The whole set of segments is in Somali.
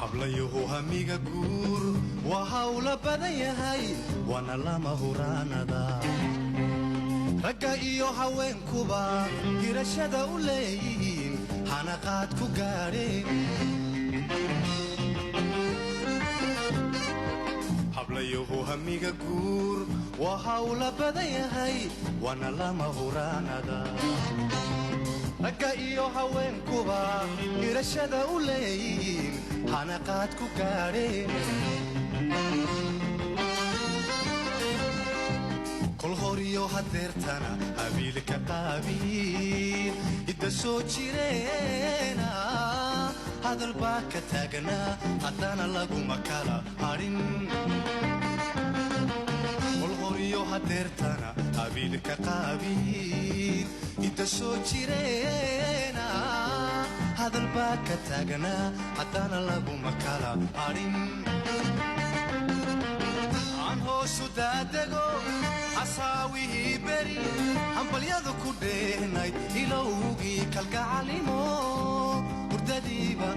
hablayuhu hamiga guur waa hawla badan yahay wana lama huraanada ragga iyo haweenkuba hirashada u leeyihiin hanaqaad ku gaadheen hablayuhu hamiga guur waa hawla badan yahay wana lama huraanada ragga iyo haweenkuba hirashada u leeyihiin hanaqaad ku gaadheen kol horiyo hadeertana habiilka qaabiin idda soo jireena hadal baa ka taagnaa haddana laguma kala hadhin kol horiyo hadeertana habiilka qaabiin idda soo jireena hadal baa ka taagnaa haddana laguma kala hadhin aan hoosu daadego asawihii beri hambalyadu ku dheenayd ilowgii kalgacalimo hurdadiiba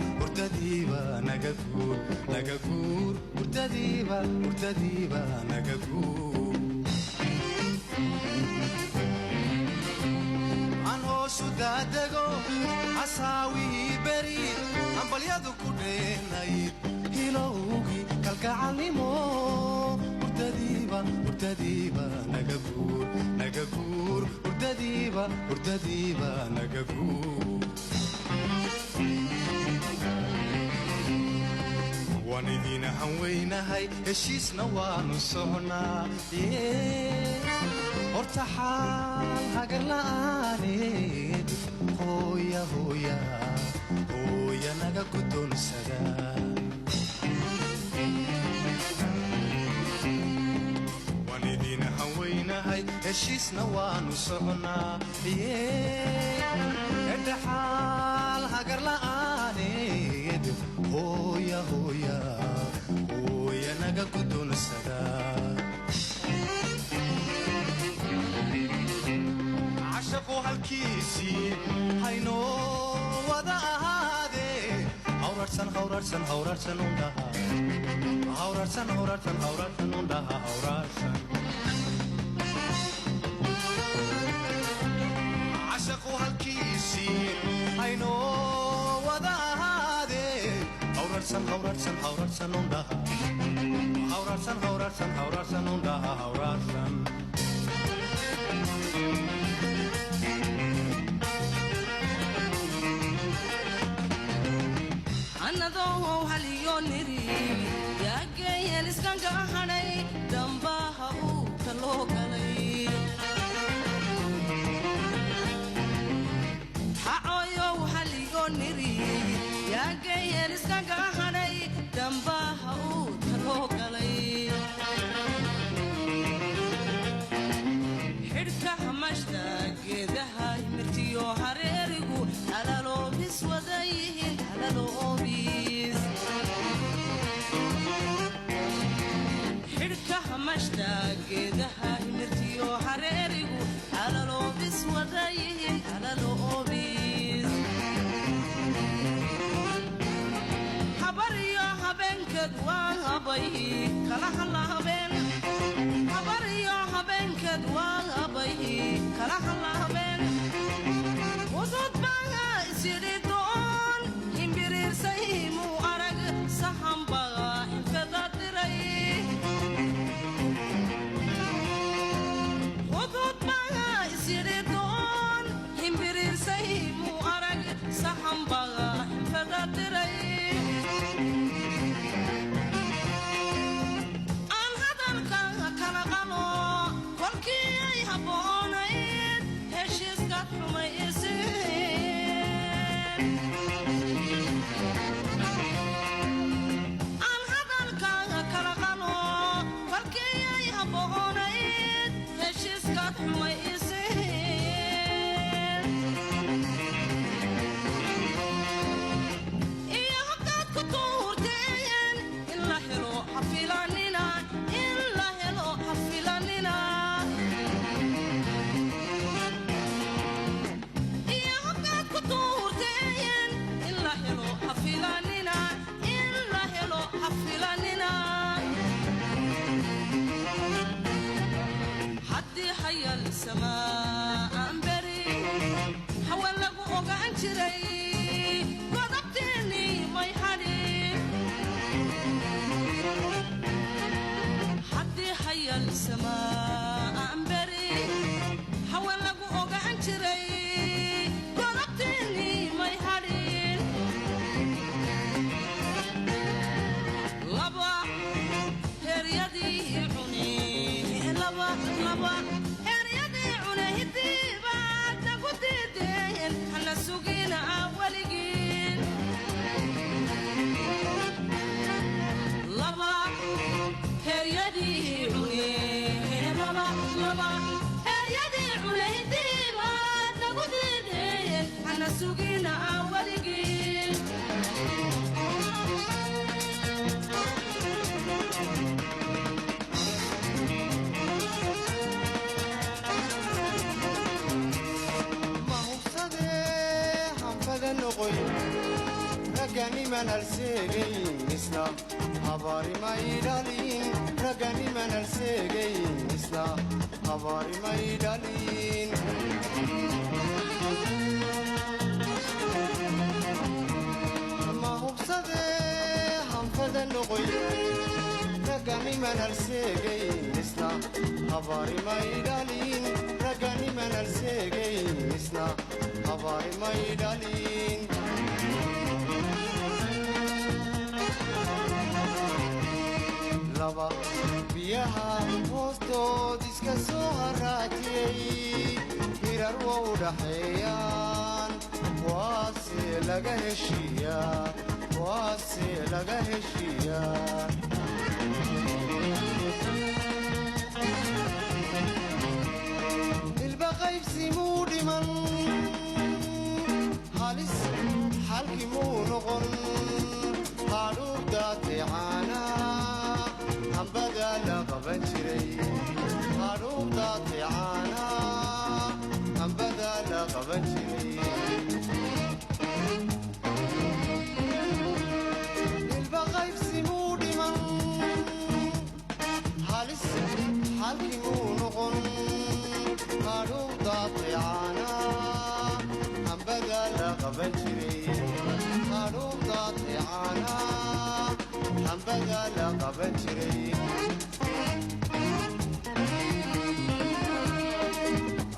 naga guur hurdadiiba naga guur aan hoosu daadego asawihii beri hambalyadu ku dheenayd ilowgii kalgacalimo hurdadiiba naga guur hurdadiiba naga guur waan idin hanweynahay heshiisna waanu soconaa horta xaal hagar la'aaneed hooya naga guddoonsada haweynahay heshiisna waanu soconaa edhaxaal hagar la'aaneed hooya naga guddoonsada cashaqu halkiisii haynoo wada ahaadee hawrarsan undhaha cashaqu halkiisii haynoo wada ahaadee hawrarsan undhaha anadoo haliyo niri yaageen iskanka hadhay dambaha uu taloo galay haoyow haliyo niri yaageen iskanka hadhay dambaha uu taloo galay xidhka hamashta geedaha mirtiyo hareerigu halaloobis wadayihiin halaloobis xidhka hamashta geedaha mirtiyo hareerigu halaloobis wadayihiin halaloobis habariyo habeenkeed waa habay kala halahabeen habariyo habeenkeed waa habay kala halahabeen wudud baa isiri doon himbiriirsay muu arag sahan baa xinfada diray wudud baa isiri doon himbiriirsay muu arag sahan baa xinfada diray aan hadalka kala qalo kolkii ay habboonayd heshiiska xumayseen aan hadalka kala qalo kolkii ay habboonayd heshiiska xumayseen iyo hoggaad ku tuurteen in la helo hafilanina iyo hoggaad ku tuurteen in la helo hafilanina in la samaan beri haween lagu ogaan jiray godobteennii may hadhin haddii hayal samaan beri haween lagu ogaan jiray godobteennii may hadhin laba heryadii cuni laba heryadii cune hidiibaadna ku diideen hana sugina weligiin laba heryadii cune laba heryadii cune hidiibaadna ku diideen hana sugina weligiin ragani manal seegayn isna habaari maydhalin ragani manal seegayn isna habaari maydhalin ma hubsade hanfada noqoy ragani manal seegayn isna habaari maydhalin ragani manal seegayn isna habaari maydhalin laba biyaha hoostood iska soo haraatiyey hirar waa u dhaxeeyaan waase laga heshiiyaa waase laga heshiiyaa ilba qaybsimuu dhiman halis xalki muu noqon hadhuubdaateecaana hambada la qaban jiray hadhuubdaateecaana hambada la qaban jiray ilba qaybsimuu dhiman halis xalki muu noqon hadhuubdaateecaana hambada la qaban jiray hadhuubdaateecaana hambada la qaban jiray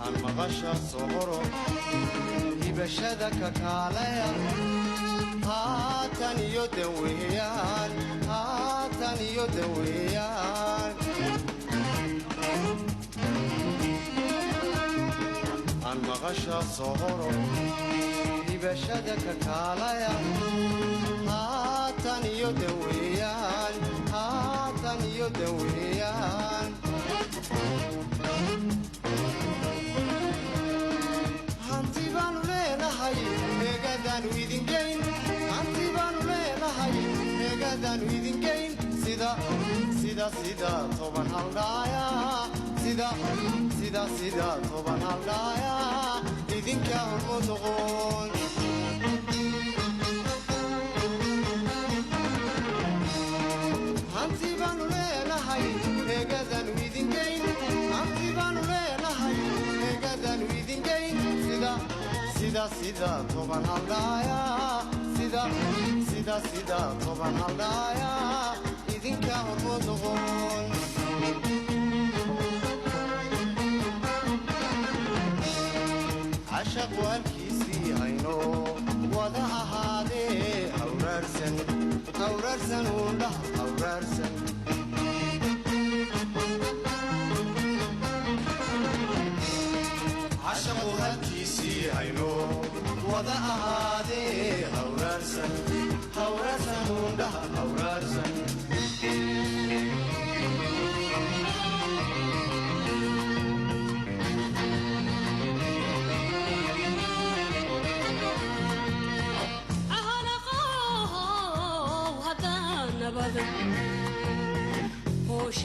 aan maqasha sohoro hibashada ka kaalaya haatan iyo daweeyaan haatan iyo daweeyaan aan maqasha sohoro hibashada ka kaalaya haatan iyo daweeyaan haatan iyo daweeyaan hanti baanu leenahay eegadaanu idingeyn hanti baanu leenahay eegadaanu idingeyn sida toban haldhaaya sida toban haldhaaya idinka hormodoqoon hanti baanu leenahay eegadaanu idingeyn hanti baanu leenahay eegadaanu idingeyn sida toban haldhaaya sida toban haldhaaya idinka hormodoqoon cashaq walkiisii hayno wada ahaadee hawraarsan uundhah hawraarsan cashaqu halkiisii hayno wada ahaadee hawraarsan uundhah hawraarsan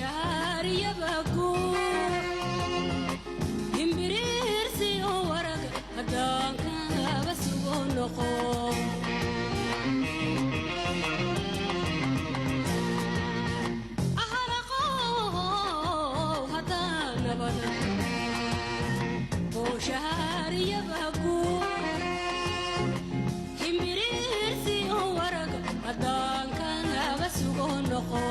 hooshaaryabaagu himbiriirsi oo warag haddaankaaba sugo noqo ahalaqow haddaa nabada sugo noqo